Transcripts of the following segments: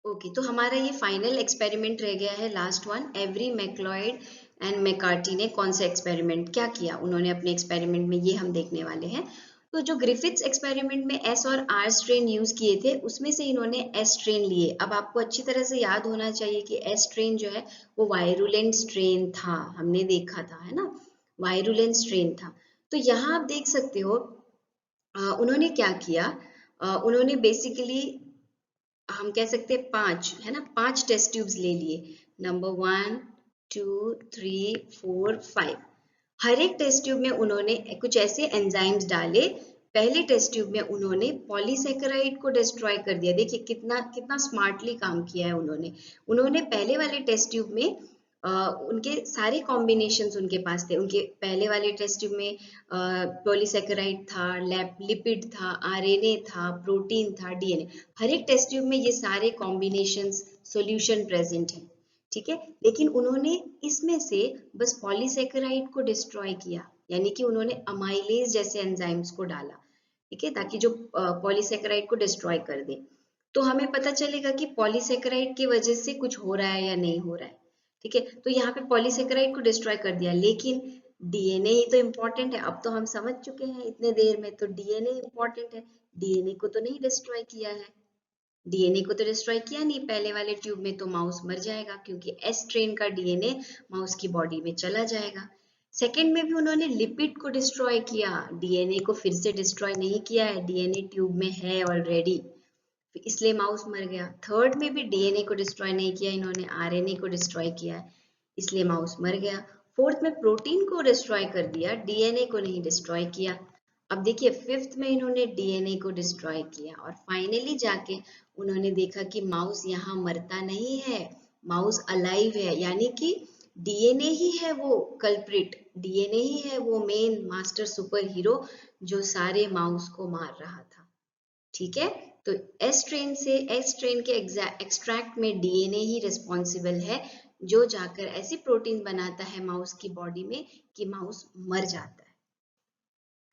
Okay, तो हमारा ये फाइनल एक्सपेरिमेंट रह गया है, last one. Every MacLeod and McCarthy ने कौन सा एक्सपेरिमेंट क्या किया उन्होंने अपने एक्सपेरिमेंट में, ये हम देखने वाले हैं। तो जो ग्रिफिथ्स एक्सपेरिमेंट में एस और आर स्ट्रेन यूज किए थे, उसमें से इन्होंने एस स्ट्रेन लिए। अब आपको अच्छी तरह से याद होना चाहिए कि एस स्ट्रेन जो है वो वायरुलेंट स्ट्रेन था, हमने देखा था, है ना, वायरुलेंट स्ट्रेन था। तो यहाँ आप देख सकते हो उन्होंने क्या किया। उन्होंने बेसिकली, हम कह सकते हैं 5, है ना, 5 टेस्ट ट्यूब्स ले लिए। नंबर 1, 2, 3, 4, 5। हर एक टेस्ट ट्यूब में उन्होंने कुछ ऐसे एंजाइम्स डाले। पहले टेस्ट ट्यूब में उन्होंने पॉलीसेकेराइड को डिस्ट्रॉय कर दिया। देखिए कितना कितना स्मार्टली काम किया है उन्होंने। उन्होंने पहले वाले टेस्ट ट्यूब में उनके सारे कॉम्बिनेशंस उनके पास थे। उनके पहले वाले टेस्ट ट्यूब में पॉलीसेकेराइड था, लिपिड था, आरएनए था, प्रोटीन था, डीएनए। हर एक टेस्ट ट्यूब में ये सारे कॉम्बिनेशंस सॉल्यूशन प्रेजेंट है, ठीक है। लेकिन उन्होंने इसमें से बस पॉलीसेकेराइड को डिस्ट्रॉय किया, यानी कि उन्होंने अमाइलेज जैसे एंजाइम्स को डाला, ठीक है, ताकि जो पॉलीसेकेराइड को डिस्ट्रॉय कर दे। तो हमें पता चलेगा कि पॉलीसेकेराइड की वजह से कुछ हो रहा है या नहीं हो रहा है, ठीक है। तो यहाँ पे पॉलीसेकेराइड को डिस्ट्रॉय कर दिया, लेकिन डीएनए ही तो इम्पोर्टेंट है। अब तो हम समझ चुके हैं इतने देर में, तो डीएनए इम्पोर्टेंट है। डीएनए को तो नहीं डिस्ट्रॉय किया है, डीएनए को तो डिस्ट्रॉय किया नहीं पहले वाले ट्यूब में, तो माउस मर जाएगा, क्योंकि एस स्ट्रेन का डीएनए माउस की बॉडी में चला जाएगा। सेकेंड में भी उन्होंने लिपिड को डिस्ट्रॉय किया, डीएनए को फिर से डिस्ट्रॉय नहीं किया है, डीएनए ट्यूब में है ऑलरेडी, इसलिए माउस मर गया। थर्ड में भी डीएनए को डिस्ट्रॉय नहीं किया इन्होंने, आरएनए को डिस्ट्रॉय किया है, इसलिए माउस मर गया। फोर्थ में प्रोटीन को डिस्ट्रॉय कर दिया, डीएनए को नहीं डिस्ट्रॉय किया। अब देखिए फिफ्थ में इन्होंने डीएनए को डिस्ट्रॉय किया, और फाइनली जाके उन्होंने देखा कि माउस यहाँ मरता नहीं है, माउस अलाइव है, यानी कि डीएनए ही है वो कल्प्रिट, डीएनए ही है वो मेन मास्टर सुपर हीरो जो सारे माउस को मार रहा था, ठीक है। तो एस ट्रेन के एक्सट्रैक्ट में डीएनए ही रिस्पॉन्सिबल है, जो जाकर ऐसी प्रोटीन बनाता है माउस की बॉडी में कि माउस मर जाता है।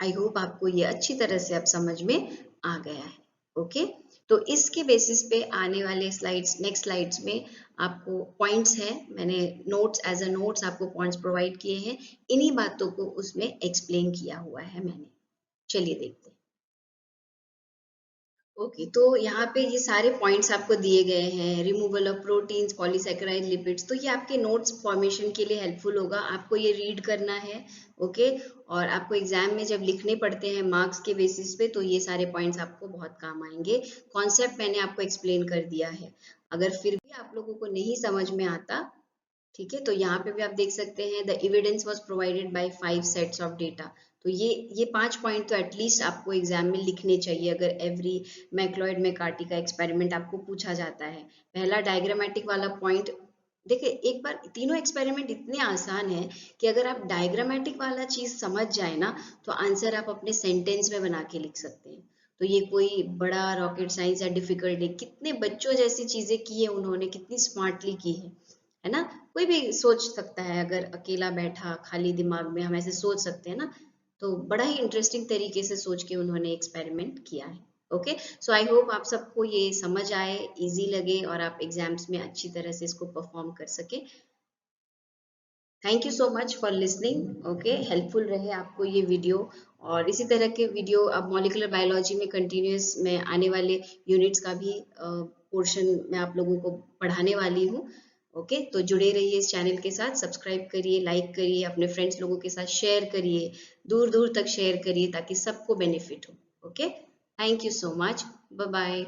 आई होप आपको ये अच्छी तरह से अब समझ में आ गया है, ओके। तो इसके बेसिस पे आने वाले स्लाइड्स, नेक्स्ट स्लाइड्स में आपको पॉइंट्स हैं, मैंने नोट्स एज अ नोट्स आपको पॉइंट्स प्रोवाइड किए हैं, इन्हीं बातों को उसमें एक्सप्लेन किया हुआ है मैंने। चलिए देखते हैं। ओके, तो यहाँ पे ये सारे पॉइंट्स आपको दिए गए हैं, removal of proteins, polysaccharide, lipids. तो ये आपके नोट्स फॉर्मेशन के लिए हेल्पफुल होगा, आपको ये रीड करना है, ओके। और आपको एग्जाम में जब लिखने पड़ते हैं मार्क्स के बेसिस पे, तो ये सारे पॉइंट्स आपको बहुत काम आएंगे। कॉन्सेप्ट मैंने आपको एक्सप्लेन कर दिया है। अगर फिर भी आप लोगों को नहीं समझ में आता, ठीक है, तो यहाँ पे भी आप देख सकते हैं, the evidence was provided by 5 sets of data. तो ये 5 पॉइंट तो एटलीस्ट आपको एग्जाम में लिखने चाहिए, अगर एवरी मैक्लॉयड मैकार्टी का एक्सपेरिमेंट आपको पूछा जाता है। पहला डायग्रामेटिक वाला पॉइंट, देखिए एक बार, तीनों एक्सपेरिमेंट इतने आसान है कि अगर आप डायग्रामेटिक वाला चीज समझ जाए ना, तो आंसर आप अपने सेंटेंस में बना के लिख सकते हैं। तो ये कोई बड़ा रॉकेट साइंस या डिफिकल्ट है, कितने बच्चों जैसी चीजें की है उन्होंने, कितनी स्मार्टली की है ना। कोई भी सोच सकता है, अगर अकेला बैठा खाली दिमाग में हम ऐसे सोच सकते हैं ना, तो बड़ा ही इंटरेस्टिंग तरीके से सोच के उन्होंने एक्सपेरिमेंट किया है, ओके। सो आई होप आप सबको ये समझ आए, इजी लगे, और आप एग्जाम्स में अच्छी तरह से इसको परफॉर्म कर सके। Thank you so much for listening, okay. Helpful रहे आपको ये वीडियो, और इसी तरह के वीडियो अब मॉलिक्यूलर बायोलॉजी में कंटिन्यूस में आने वाले यूनिट्स का भी पोर्शन मैं आप लोगों को पढ़ाने वाली हूँ, ओके। तो जुड़े रहिए इस चैनल के साथ, सब्सक्राइब करिए, लाइक करिए, अपने फ्रेंड्स लोगों के साथ शेयर करिए, दूर दूर तक शेयर करिए, ताकि सबको बेनिफिट हो, okay. Thank you so much, bye bye.